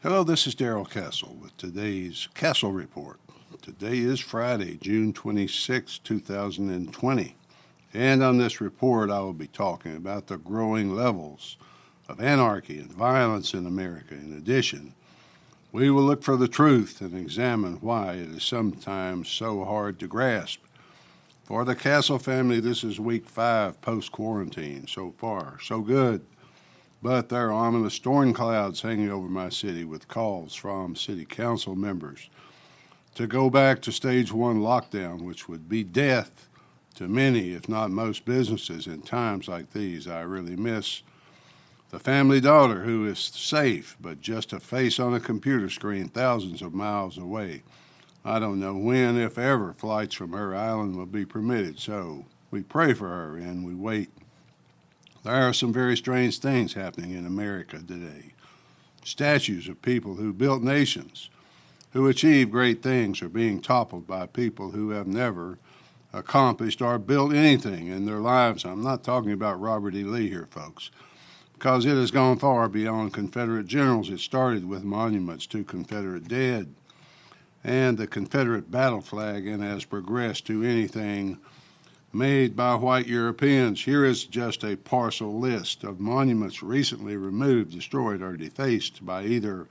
Hello, this is Darrell Castle with today's Castle Report. Today is Friday, June 26, 2020. And on this report, I will be talking about the growing levels of anarchy and violence in America. In addition, we will look for the truth and examine why it is sometimes so hard to grasp. For the Castle family, this is week 5 post-quarantine. So far, so good. But there are ominous storm clouds hanging over my city with calls from city council members to go back to stage 1 lockdown, which would be death to many, if not most businesses in times like these. I really miss the family daughter who is safe, but just a face on a computer screen thousands of miles away. I don't know when, if ever, flights from her island will be permitted, so we pray for her and we wait. There are some very strange things happening in America today. Statues of people who built nations, who achieved great things, are being toppled by people who have never accomplished or built anything in their lives. I'm not talking about Robert E. Lee here, folks, because it has gone far beyond Confederate generals. It started with monuments to Confederate dead and the Confederate battle flag and has progressed to anything made by white Europeans. Here is just a partial list of monuments recently removed, destroyed, or defaced by either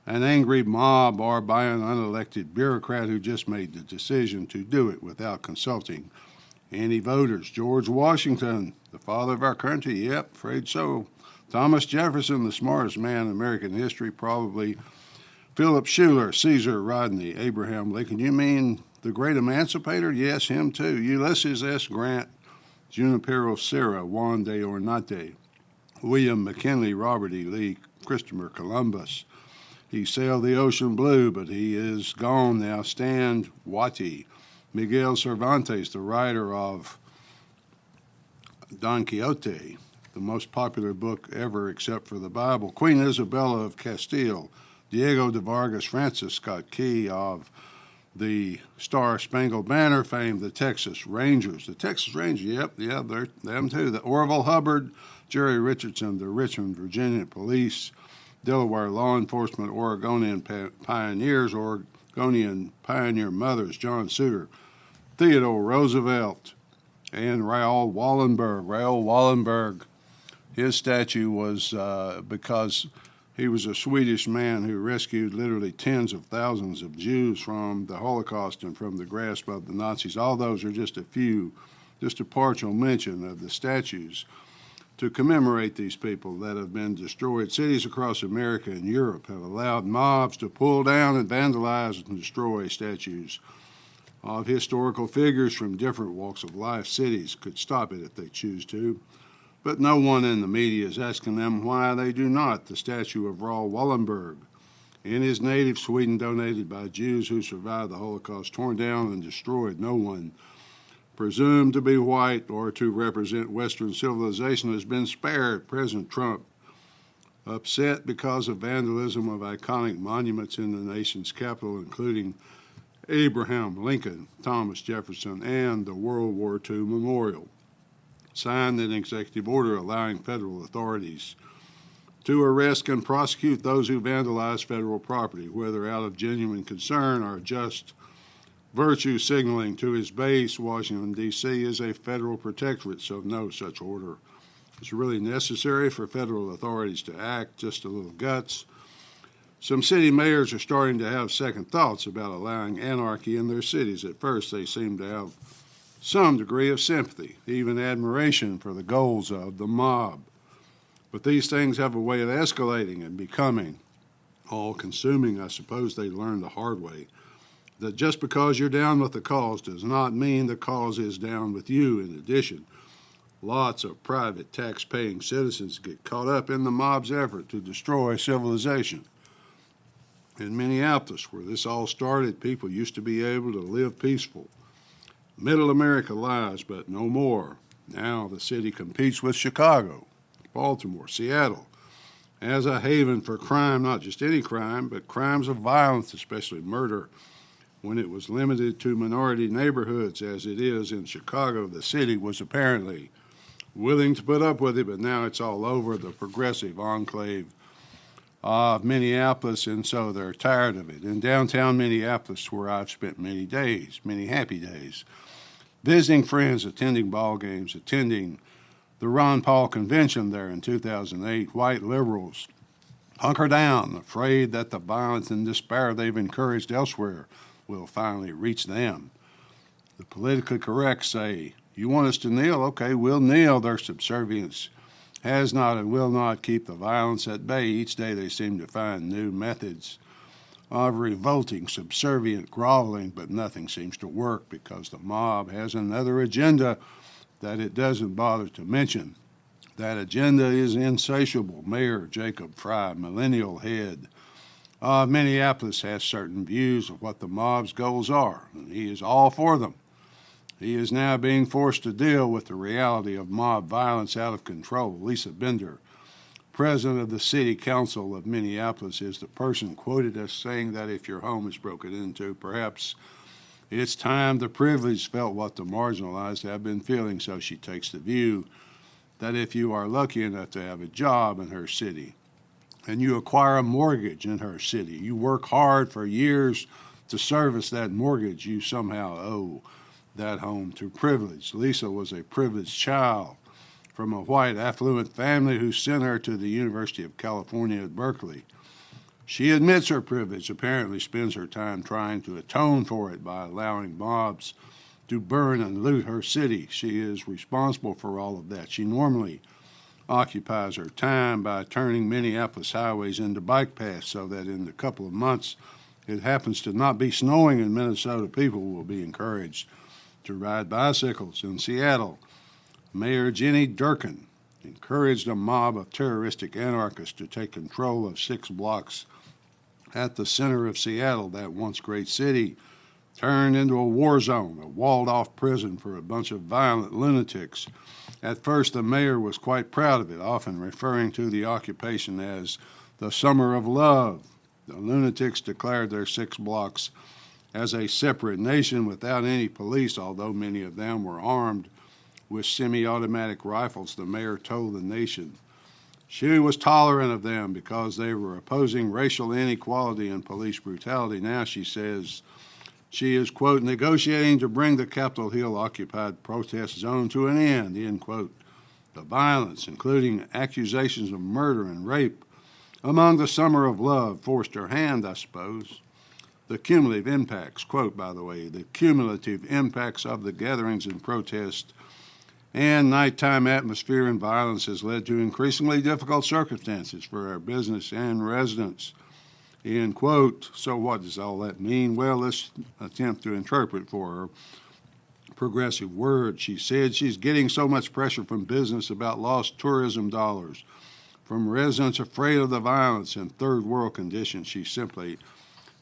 an angry mob or by an unelected bureaucrat who just made the decision to do it without consulting any voters. George Washington, the father of our country, yep, afraid so. Thomas Jefferson, the smartest man in American history, probably. Philip Schuyler, Caesar Rodney, Abraham Lincoln. You mean the great emancipator? Yes, him too. Ulysses S. Grant, Junipero Serra, Juan de Ornate, William McKinley, Robert E. Lee, Christopher Columbus. He sailed the ocean blue, but he is gone now. Stan Watty, Miguel Cervantes, the writer of Don Quixote, the most popular book ever except for the Bible. Queen Isabella of Castile, Diego de Vargas, Francis Scott Key of the Star-Spangled Banner fame, the Texas Rangers. The Texas Rangers, they're them too. The Orville Hubbard, Jerry Richardson, the Richmond, Virginia Police, Delaware law enforcement, Oregonian pioneers, Oregonian pioneer mothers, John Suter, Theodore Roosevelt, and Raoul Wallenberg. Raoul Wallenberg, his statue was because he was a Swedish man who rescued literally tens of thousands of Jews from the Holocaust and from the grasp of the Nazis. All those are just a partial mention of the statues to commemorate these people that have been destroyed. Cities across America and Europe have allowed mobs to pull down and vandalize and destroy statues of historical figures from different walks of life. Cities could stop it if they choose to, but no one in the media is asking them why they do not. The statue of Raoul Wallenberg in his native Sweden, donated by Jews who survived the Holocaust, torn down and destroyed. No one presumed to be white or to represent Western civilization has been spared. President Trump, upset because of vandalism of iconic monuments in the nation's capital, including Abraham Lincoln, Thomas Jefferson, and the World War II Memorial, signed an executive order allowing federal authorities to arrest and prosecute those who vandalize federal property, whether out of genuine concern or just virtue signaling. To his base, Washington, D.C. is a federal protectorate, so no such order is really necessary for federal authorities to act. Just a little guts. Some city mayors are starting to have second thoughts about allowing anarchy in their cities. At first, they seem to have some degree of sympathy, even admiration for the goals of the mob. But these things have a way of escalating and becoming all-consuming. I suppose they learned the hard way that just because you're down with the cause does not mean the cause is down with you. In addition, lots of private tax-paying citizens get caught up in the mob's effort to destroy civilization. In Minneapolis, where this all started, people used to be able to live peaceful. Middle America lies, but no more. Now the city competes with Chicago, Baltimore, Seattle as a haven for crime, not just any crime, but crimes of violence, especially murder. When it was limited to minority neighborhoods, as it is in Chicago, the city was apparently willing to put up with it, but now it's all over. The progressive enclave of Minneapolis, and so they're tired of it. In downtown Minneapolis, where I've spent many days, many happy days, visiting friends, attending ball games, attending the Ron Paul convention there in 2008, white liberals hunker down, afraid that the violence and despair they've encouraged elsewhere will finally reach them. The politically correct say, you want us to kneel? Okay, we'll kneel. Their subservience has not and will not keep the violence at bay. Each day they seem to find new methods of revolting, subservient, groveling, but nothing seems to work because the mob has another agenda that it doesn't bother to mention. That agenda is insatiable. Mayor Jacob Fry, millennial head of Minneapolis, has certain views of what the mob's goals are, and he is all for them. He is now being forced to deal with the reality of mob violence out of control. Lisa Bender, president of the City Council of Minneapolis, is the person quoted as saying that if your home is broken into, perhaps it's time the privileged felt what the marginalized have been feeling. So she takes the view that if you are lucky enough to have a job in her city and you acquire a mortgage in her city, you work hard for years to service that mortgage, you somehow owe that home to privilege. Lisa was a privileged child from a white affluent family who sent her to the University of California at Berkeley. She admits her privilege, apparently spends her time trying to atone for it by allowing mobs to burn and loot her city. She is responsible for all of that. She normally occupies her time by turning Minneapolis highways into bike paths so that in the couple of months it happens to not be snowing in Minnesota, people will be encouraged to ride bicycles. In Seattle, Mayor Jenny Durkin encouraged a mob of terroristic anarchists to take control of 6 blocks at the center of Seattle, that once great city, turned into a war zone, a walled-off prison for a bunch of violent lunatics. At first, the mayor was quite proud of it, often referring to the occupation as the Summer of Love. The lunatics declared their 6 blocks as a separate nation without any police, although many of them were armed with semi-automatic rifles. The mayor told the nation she was tolerant of them because they were opposing racial inequality and police brutality. Now she says she is, quote, negotiating to bring the Capitol Hill occupied protest zone to an end, end quote. The violence, including accusations of murder and rape among the Summer of Love, forced her hand, I suppose. The cumulative impacts, quote, by the way, the cumulative impacts of the gatherings and protest and nighttime atmosphere and violence has led to increasingly difficult circumstances for our business and residents, end quote. So what does all that mean? Well, let's attempt to interpret for her. Progressive word. She said she's getting so much pressure from business about lost tourism dollars, from residents afraid of the violence and third world conditions. She simply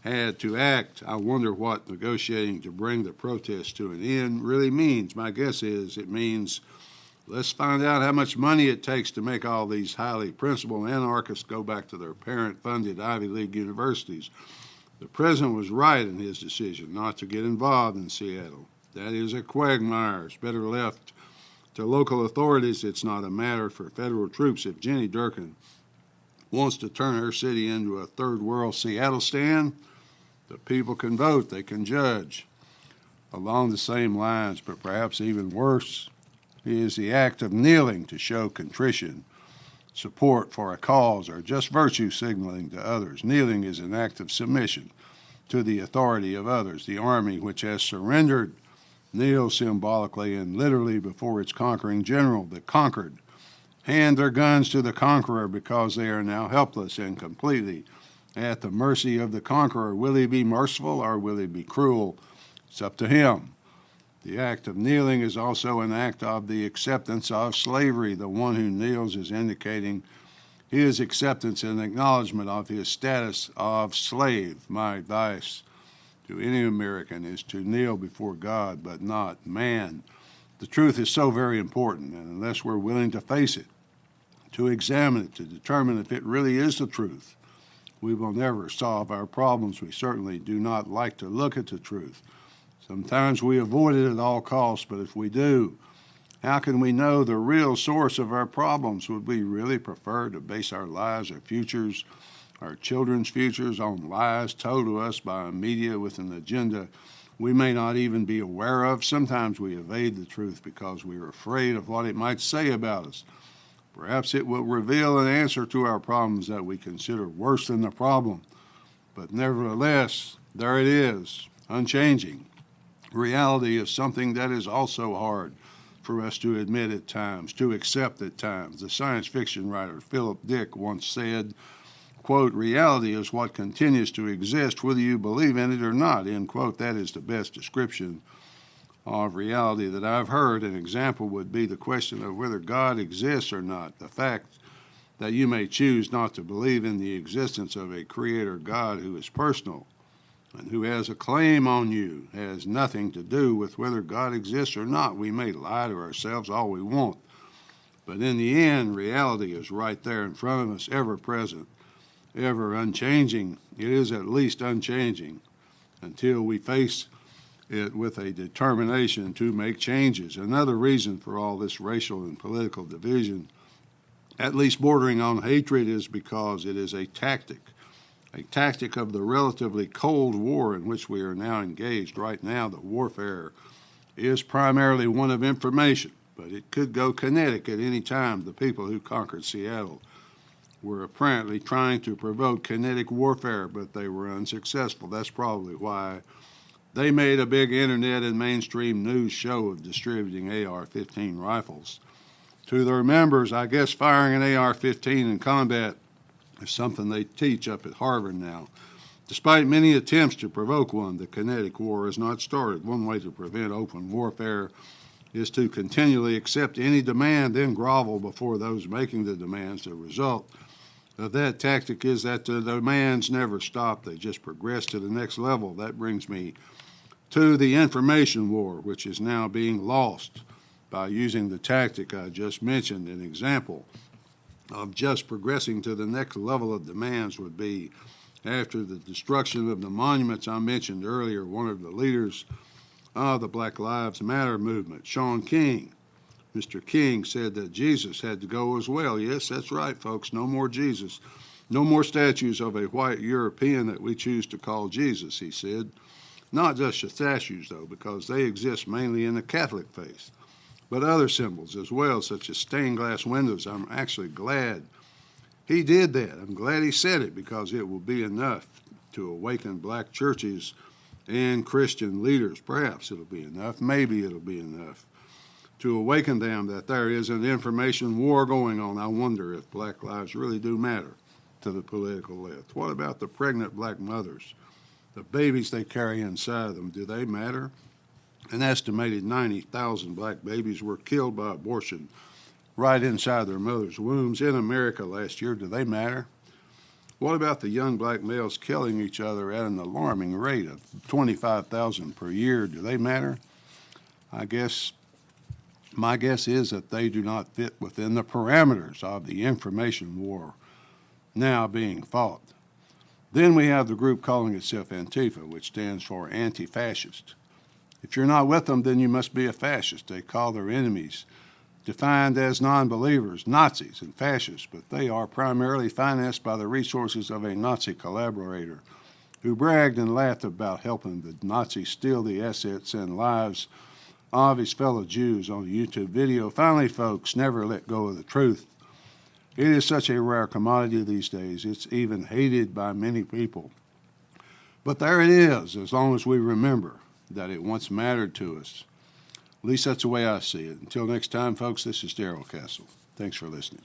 had to act. I wonder what negotiating to bring the protest to an end really means. My guess is it means let's find out how much money it takes to make all these highly principled anarchists go back to their parent-funded Ivy League universities. The president was right in his decision not to get involved in Seattle. That is a quagmire. It's better left to local authorities. It's not a matter for federal troops. If Jenny Durkin wants to turn her city into a third world Seattle stand, the people can vote, they can judge. Along the same lines, but perhaps even worse, is the act of kneeling to show contrition, support for a cause, or just virtue signaling to others. Kneeling is an act of submission to the authority of others. The army, which has surrendered, kneels symbolically and literally before its conquering general. The conquered hand their guns to the conqueror because they are now helpless and completely at the mercy of the conqueror. Will he be merciful or will he be cruel? It's up to him. The act of kneeling is also an act of the acceptance of slavery. The one who kneels is indicating his acceptance and acknowledgement of his status of slave. My advice to any American is to kneel before God, but not man. The truth is so very important, and unless we're willing to face it, to examine it, to determine if it really is the truth, we will never solve our problems. We certainly do not like to look at the truth. Sometimes we avoid it at all costs, but if we do, how can we know the real source of our problems? Would we really prefer to base our lives or futures our children's futures on lies told to us by a media with an agenda we may not even be aware of. Sometimes we evade the truth because we are afraid of what it might say about us. Perhaps it will reveal an answer to our problems that we consider worse than the problem. But nevertheless, there it is, unchanging. Reality is something that is also hard for us to admit at times, to accept at times. The science fiction writer Philip Dick once said, quote, reality is what continues to exist whether you believe in it or not, end quote. That is the best description of reality that I've heard. An example would be the question of whether God exists or not. The fact that you may choose not to believe in the existence of a creator God who is personal and who has a claim on you has nothing to do with whether God exists or not. We may lie to ourselves all we want, but in the end, reality is right there in front of us, ever present, ever unchanging. It is at least unchanging until we face it with a determination to make changes. Another reason for all this racial and political division, at least bordering on hatred, is because it is a tactic of the relatively Cold War in which we are now engaged. Right now, the warfare is primarily one of information, but it could go kinetic at any time. The people who conquered Seattle were apparently trying to provoke kinetic warfare, but they were unsuccessful. That's probably why they made a big internet and mainstream news show of distributing AR-15 rifles to their members. I guess firing an AR-15 in combat is something they teach up at Harvard now. Despite many attempts to provoke one, the kinetic war has not started. One way to prevent open warfare is to continually accept any demand, then grovel before those making the demands. The result of that tactic is that the demands never stop. They just progress to the next level. That brings me to the information war, which is now being lost by using the tactic I just mentioned. An example of just progressing to the next level of demands would be after the destruction of the monuments I mentioned earlier, one of the leaders of the Black Lives Matter movement, Shaun King, Mr. King, said that Jesus had to go as well. Yes, that's right, folks. No more Jesus. No more statues of a white European that we choose to call Jesus, he said. Not just the statues, though, because they exist mainly in the Catholic faith, but other symbols as well, such as stained glass windows. I'm actually glad he did that. I'm glad he said it, because it will be enough to awaken black churches and Christian leaders. Perhaps it'll be enough. Maybe it'll be enough to awaken them that there is an information war going on. I wonder if black lives really do matter to the political left. What about the pregnant black mothers? The babies they carry inside them, do they matter? An estimated 90,000 black babies were killed by abortion right inside their mother's wombs in America last year. Do they matter? What about the young black males killing each other at an alarming rate of 25,000 per year? Do they matter? My guess is that they do not fit within the parameters of the information war now being fought. Then we have the group calling itself Antifa, which stands for anti-fascist. If you're not with them, then you must be a fascist. They call their enemies, defined as non-believers, Nazis and fascists, but they are primarily financed by the resources of a Nazi collaborator who bragged and laughed about helping the Nazis steal the assets and lives of his fellow Jews on a YouTube video. Finally, folks, never let go of the truth. It is such a rare commodity these days. It's even hated by many people. But there it is, as long as we remember that it once mattered to us. At least that's the way I see it. Until next time, folks, this is Darrell Castle. Thanks for listening.